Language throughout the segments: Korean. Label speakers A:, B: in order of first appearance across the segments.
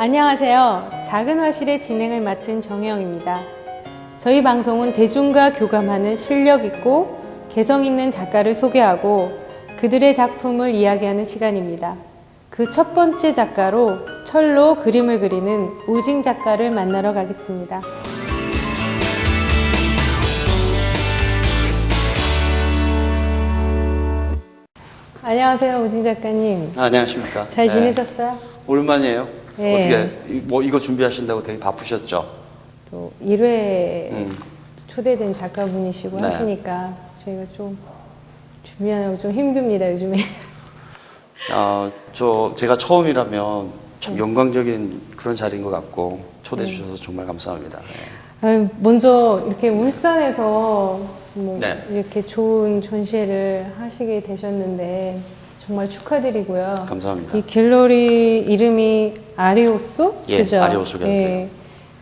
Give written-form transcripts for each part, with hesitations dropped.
A: 안녕하세요. 작은 화실의 진행을 맡은 정혜영입니다. 저희 방송은 대중과 교감하는 실력 있고 개성 있는 작가를 소개하고 그들의 작품을 이야기하는 시간입니다. 그 첫 번째 작가로 철로 그림을 그리는 우징 작가를 만나러 가겠습니다. 안녕하세요, 우징 작가님.
B: 안녕하십니까.
A: 잘 지내셨어요?
B: 오랜만이에요.
A: 네.
B: 어떻게 이거 준비하신다고 되게 바쁘셨죠?
A: 또 1회 초대된 작가분이시고
B: 네.
A: 하시니까 저희가 좀 준비하느라고 좀 힘듭니다, 요즘에.
B: 제가 처음이라면 참 영광적인 그런 자리인 것 같고 초대해 주셔서 정말 감사합니다.
A: 먼저 이렇게 울산에서
B: 네.
A: 이렇게 좋은 전시회를 하시게 되셨는데 정말 축하드리고요.
B: 감사합니다.
A: 이 갤러리 이름이 아리오소?
B: 예,
A: 그죠?
B: 아리오소 갤러리.
A: 예,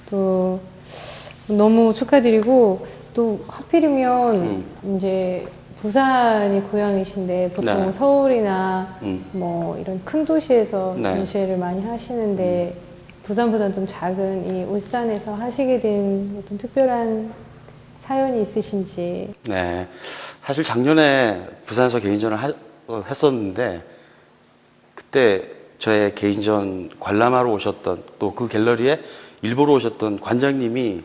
A: 또 너무 축하드리고 또 하필이면 이제 부산이 고향이신데 보통
B: 네.
A: 서울이나 뭐 이런 큰 도시에서
B: 네.
A: 전시회를 많이 하시는데 부산보다는 좀 작은 이 울산에서 하시게 된 어떤 특별한 사연이 있으신지.
B: 네. 사실 작년에 부산에서 개인전을 했었는데 그때 저의 개인전 관람하러 오셨던 또 그 갤러리에 일보러 오셨던 관장님이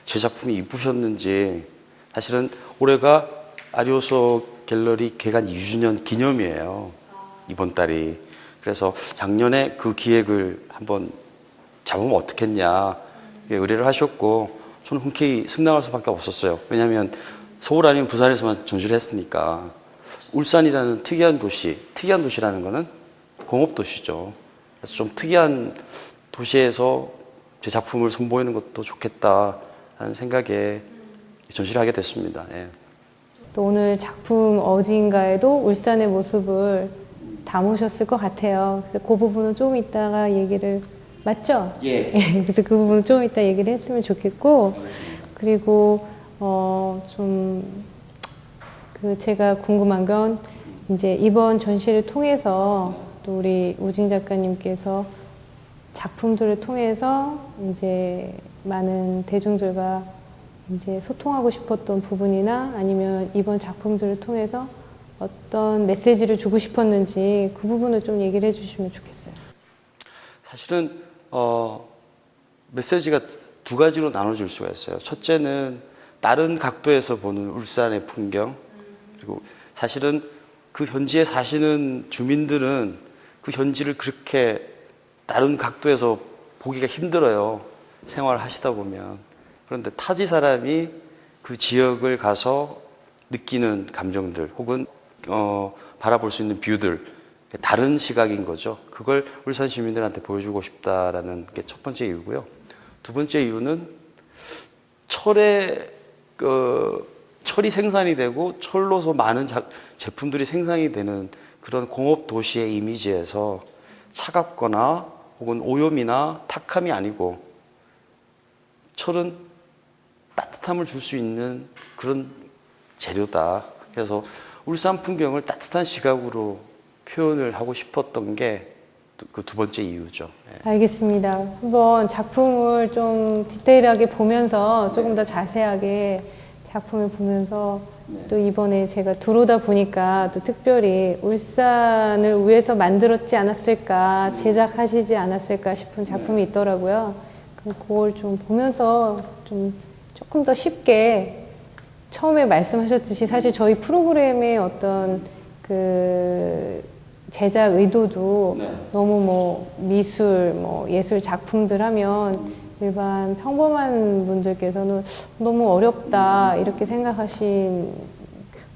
B: 제 작품이 이쁘셨는지 사실은 올해가 아리오소 갤러리 개관 2주년 기념이에요. 이번 달이. 그래서 작년에 그 기획을 한번 잡으면 어떻겠냐 의뢰를 하셨고 저는 흔쾌히 승낙할 수밖에 없었어요. 왜냐하면 서울 아니면 부산에서만 전시를 했으니까. 울산이라는 특이한 도시라는 거는 공업도시죠. 그래서 좀 특이한 도시에서 제 작품을 선보이는 것도 좋겠다 하는 생각에 전시를 하게 됐습니다. 예.
A: 또 오늘 작품 어딘가에도 울산의 모습을 담으셨을 것 같아요. 그래서 그 부분은 좀 이따가 얘기를, 맞죠?
B: 예.
A: 그래서 그 부분은 좀 이따 얘기를 했으면 좋겠고, 그리고 제가 궁금한 건 이제 이번 전시를 통해서 또 우리 우징 작가님께서 작품들을 통해서 이제 많은 대중들과 이제 소통하고 싶었던 부분이나 아니면 이번 작품들을 통해서 어떤 메시지를 주고 싶었는지 그 부분을 좀 얘기를 해주시면 좋겠어요.
B: 사실은 메시지가 두 가지로 나눠질 수가 있어요. 첫째는 다른 각도에서 보는 울산의 풍경, 그리고 사실은 그 현지에 사시는 주민들은 그 현지를 그렇게 다른 각도에서 보기가 힘들어요. 생활하시다 보면. 그런데 타지 사람이 그 지역을 가서 느끼는 감정들 혹은 바라볼 수 있는 뷰들, 다른 시각인 거죠. 그걸 울산 시민들한테 보여주고 싶다라는 게 첫 번째 이유고요. 두 번째 이유는 철이 생산이 되고 철로서 많은 제품들이 생산이 되는 그런 공업 도시의 이미지에서 차갑거나 혹은 오염이나 탁함이 아니고 철은 따뜻함을 줄 수 있는 그런 재료다. 그래서 울산 풍경을 따뜻한 시각으로 표현을 하고 싶었던 게 그 두 번째 이유죠. 예.
A: 알겠습니다. 한번 작품을 좀 디테일하게 보면서 조금 더 자세하게 작품을 보면서 또 이번에 제가 들어오다 보니까 또 특별히 울산을 위해서 만들었지 않았을까, 제작하시지 않았을까 싶은 작품이 있더라고요. 그걸 좀 보면서 좀 조금 더 쉽게 처음에 말씀하셨듯이 사실 저희 프로그램의 어떤 그 제작 의도도 너무 미술, 예술 작품들 하면 일반 평범한 분들께서는 너무 어렵다 이렇게 생각하신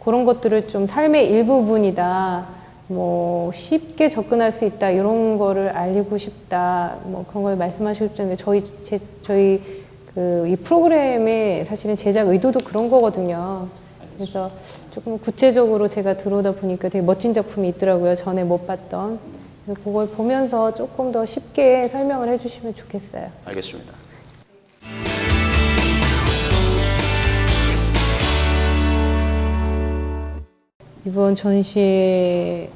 A: 그런 것들을 좀 삶의 일부분이다, 쉽게 접근할 수 있다 이런 거를 알리고 싶다, 그런 걸 말씀하시고 싶은데 저희 이 프로그램의 사실은 제작 의도도 그런 거거든요. 그래서 조금 구체적으로 제가 들어오다 보니까 되게 멋진 작품이 있더라고요. 전에 못 봤던. 그걸 보면서 조금 더 쉽게 설명을 해주시면 좋겠어요.
B: 알겠습니다.
A: 이번 전시회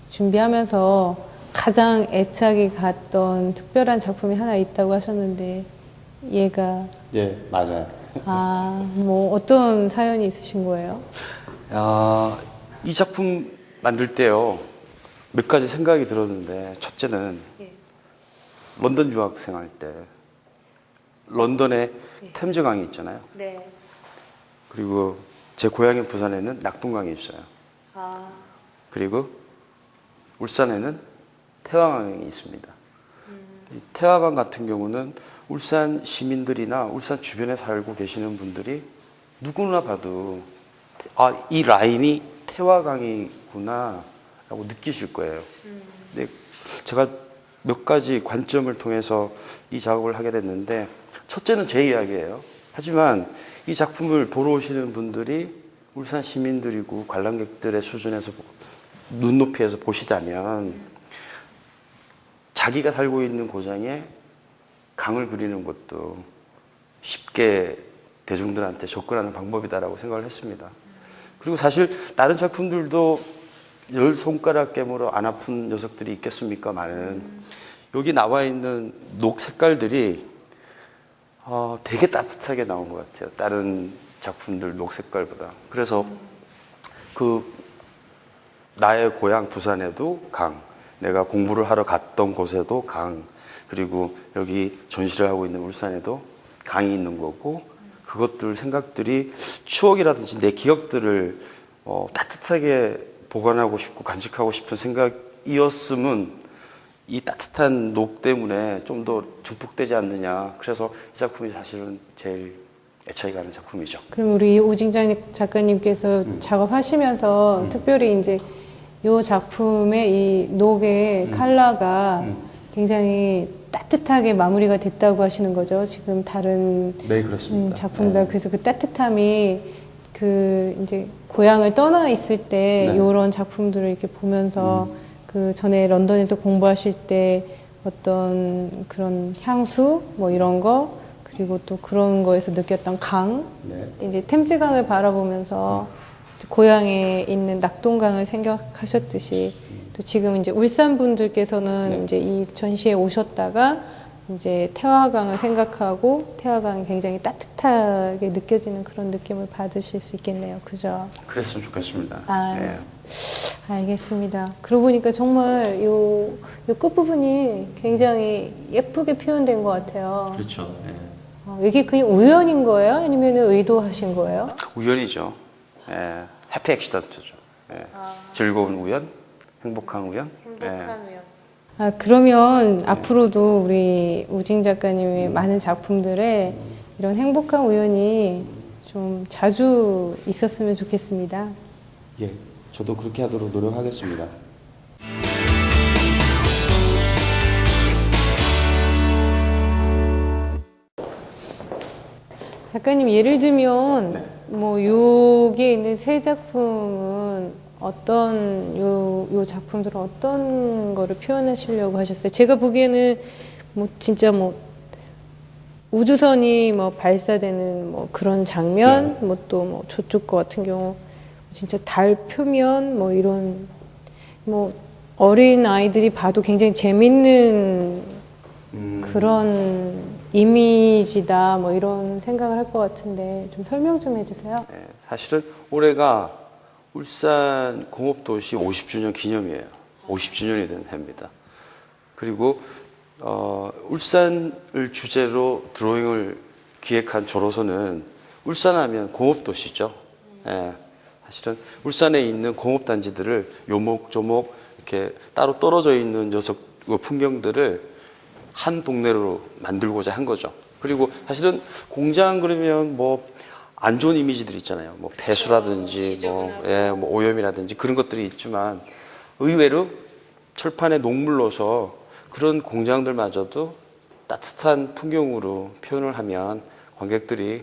A: 준비하면서 가장 애착이 갔던 특별한 작품이 하나 있다고 하셨는데 얘가
B: 예, 맞아요.
A: 뭐 어떤 사연이 있으신 거예요?
B: 이 작품 만들 때요, 몇 가지 생각이 들었는데, 첫째는 런던 유학생활 때, 런던에 템즈강이 있잖아요.
A: 네.
B: 그리고 제 고향인 부산에는 낙동강이 있어요. 그리고 울산에는 태화강이 있습니다. 이 태화강 같은 경우는 울산 시민들이나 울산 주변에 살고 계시는 분들이 누구나 봐도 이 라인이 태화강이구나 라고 느끼실 거예요. 근데 제가 몇 가지 관점을 통해서 이 작업을 하게 됐는데, 첫째는 제 이야기예요. 하지만 이 작품을 보러 오시는 분들이 울산 시민들이고 관람객들의 수준에서 눈높이에서 보시자면 자기가 살고 있는 고장에 강을 그리는 것도 쉽게 대중들한테 접근하는 방법이다라고 생각을 했습니다. 그리고 사실 다른 작품들도 열 손가락 깨물어 안 아픈 녀석들이 있겠습니까만은 여기 나와 있는 녹 색깔들이 되게 따뜻하게 나온 것 같아요. 다른 작품들 녹 색깔보다. 그래서 나의 고향 부산에도 강, 내가 공부를 하러 갔던 곳에도 강, 그리고 여기 전시를 하고 있는 울산에도 강이 있는 거고, 그것들 생각들이 추억이라든지 내 기억들을 따뜻하게 보관하고 싶고 간직하고 싶은 생각이었으면 이 따뜻한 녹 때문에 좀 더 증폭되지 않느냐. 그래서 이 작품이 사실은 제일 애착이 가는 작품이죠.
A: 그럼 우리 우진장 작가님께서 작업하시면서 특별히 이제 이 작품의 이 녹의 컬러가 굉장히 따뜻하게 마무리가 됐다고 하시는 거죠. 지금 다른
B: 네, 그렇습니다.
A: 작품보다.
B: 네.
A: 그래서 그 따뜻함이 이제 고향을 떠나 있을 때
B: 네.
A: 이런 작품들을 이렇게 보면서 그 전에 런던에서 공부하실 때 어떤 그런 향수 뭐 이런 거, 그리고 또 그런 거에서 느꼈던 강,
B: 네.
A: 이제 템즈강을 바라보면서 고향에 있는 낙동강을 생각하셨듯이 또 지금 이제 울산 분들께서는
B: 네.
A: 이제 이 전시에 오셨다가 이제 태화강을 생각하고 태화강이 굉장히 따뜻하게 느껴지는 그런 느낌을 받으실 수 있겠네요. 그죠?
B: 그랬으면 좋겠습니다.
A: 네. 알겠습니다. 그러고 보니까 정말 요 끝부분이 굉장히 예쁘게 표현된 것 같아요.
B: 그렇죠.
A: 이게 그냥 우연인 거예요? 아니면 의도하신 거예요?
B: 우연이죠. 해피 액시던트죠. 즐거운 우연, 행복한 우연.
A: 그러면 앞으로도 우리 우징 작가님의 많은 작품들에 이런 행복한 우연이 좀 자주 있었으면 좋겠습니다.
B: 예, 저도 그렇게 하도록 노력하겠습니다.
A: 작가님, 예를 들면 뭐 여기에 있는 세 작품은 어떤 요 작품들은 어떤 거를 표현하시려고 하셨어요? 제가 보기에는 뭐 진짜 뭐 우주선이 뭐 발사되는 뭐 그런 장면, 뭐 또 뭐 저쪽 거 같은 경우 진짜 달 표면 뭐 이런 뭐 어린 아이들이 봐도 굉장히 재밌는 그런 이미지다 뭐 이런 생각을 할 것 같은데 좀 설명 좀 해주세요.
B: 네, 사실은 올해가 울산 공업도시 50주년 기념이에요. 50주년이 된 해입니다. 그리고 울산을 주제로 드로잉을 기획한 저로서는 울산하면 공업도시죠. 예, 사실은 울산에 있는 공업단지들을 요목조목 이렇게 따로 떨어져 있는 풍경들을 한 동네로 만들고자 한 거죠. 그리고 사실은 공장 그러면 뭐 안 좋은 이미지들 있잖아요. 뭐 폐수라든지 뭐 오염이라든지 그런 것들이 있지만 의외로 철판에 녹물로서 그런 공장들마저도 따뜻한 풍경으로 표현을 하면 관객들이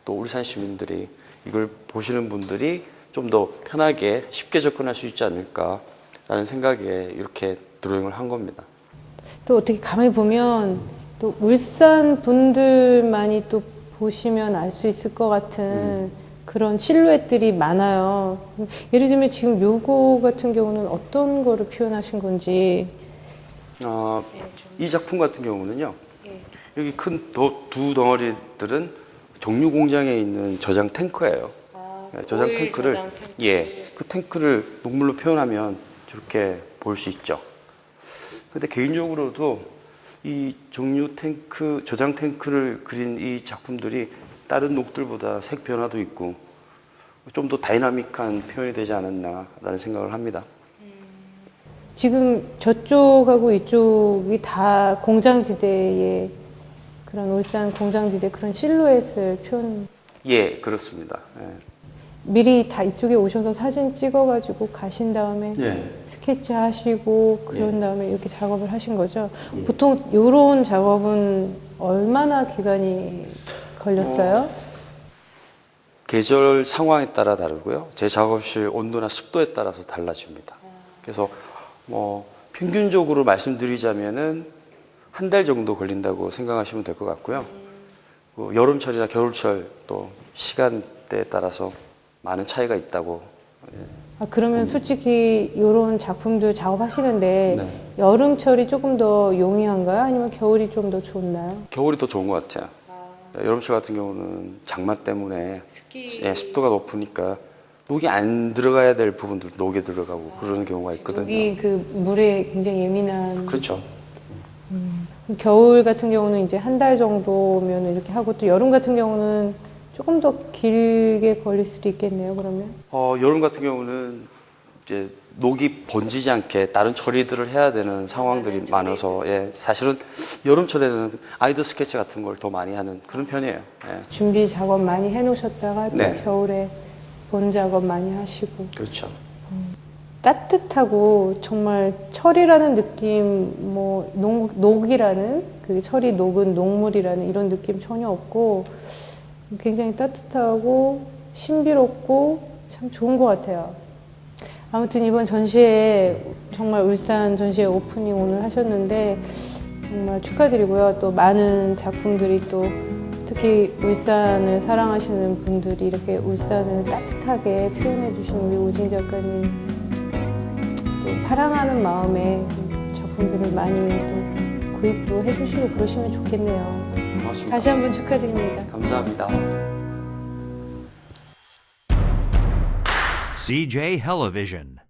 B: 또 울산 시민들이 이걸 보시는 분들이 좀 더 편하게 쉽게 접근할 수 있지 않을까라는 생각에 이렇게 드로잉을 한 겁니다.
A: 또 어떻게 가만히 보면 또 울산 분들만이 또 보시면 알 수 있을 것 같은 그런 실루엣들이 많아요. 예를 들면 지금 요거 같은 경우는 어떤 거를 표현하신 건지.
B: 이 작품 같은 경우는요.
A: 예.
B: 여기 큰 두 덩어리들은 정유 공장에 있는 저장 탱크예요. 저장
A: 오일
B: 탱크를
A: 저장 탱크.
B: 예, 그 탱크를 녹물로 표현하면 저렇게 볼 수 있죠. 근데 개인적으로도 이 정유 탱크, 저장 탱크를 그린 이 작품들이 다른 녹들보다 색 변화도 있고 좀 더 다이나믹한 표현이 되지 않았나라는 생각을 합니다.
A: 지금 저쪽하고 이쪽이 다 공장지대의 그런 울산 공장지대 그런 실루엣을 표현.
B: 예, 그렇습니다. 예.
A: 미리 다 이쪽에 오셔서 사진 찍어가지고 가신 다음에
B: 예.
A: 스케치 하시고 그런 다음에 이렇게 작업을 하신 거죠. 보통 이런 작업은 얼마나 기간이 걸렸어요?
B: 계절 상황에 따라 다르고요. 제 작업실 온도나 습도에 따라서 달라집니다. 그래서 뭐 평균적으로 말씀드리자면은 한 달 정도 걸린다고 생각하시면 될 것 같고요. 여름철이나 겨울철 또 시간대에 따라서 많은 차이가 있다고.
A: 그러면 솔직히 이런 작품들 작업하시는데
B: 네.
A: 여름철이 조금 더 용이한가요? 아니면 겨울이 좀 더 좋나요?
B: 겨울이 더 좋은 것 같아요. 여름철 같은 경우는 장마 때문에 예, 습도가 높으니까 녹이 안 들어가야 될 부분들 녹에 들어가고 그러는 경우가 있거든요.
A: 여기 그 물에 굉장히 예민한.
B: 그렇죠.
A: 겨울 같은 경우는 이제 한 달 정도면 이렇게 하고 또 여름 같은 경우는 조금 더 길게 걸릴 수도 있겠네요. 그러면.
B: 여름 같은 경우는 이제 녹이 번지지 않게 다른 처리들을 해야 되는 상황들이 많아서 예, 사실은 여름철에는 아이들 스케치 같은 걸 더 많이 하는 그런 편이에요. 예.
A: 준비 작업 많이 해놓으셨다가 또
B: 네.
A: 겨울에 본 작업 많이 하시고.
B: 그렇죠.
A: 따뜻하고 정말 철이라는 느낌, 뭐 녹이라는 그 철이 녹은 녹물이라는 이런 느낌 전혀 없고 굉장히 따뜻하고 신비롭고 참 좋은 것 같아요. 아무튼 이번 전시회 정말 울산 전시회 오프닝 오늘 하셨는데 정말 축하드리고요. 또 많은 작품들이 또 특히 울산을 사랑하시는 분들이 이렇게 울산을 따뜻하게 표현해 주신 우리 오진 작가님 또 사랑하는 마음에 작품들을 많이 또 구입도 해주시고 그러시면 좋겠네요.
B: 고맙습니다.
A: 다시 한번 축하드립니다.
B: 감사합니다.
C: CJ Television.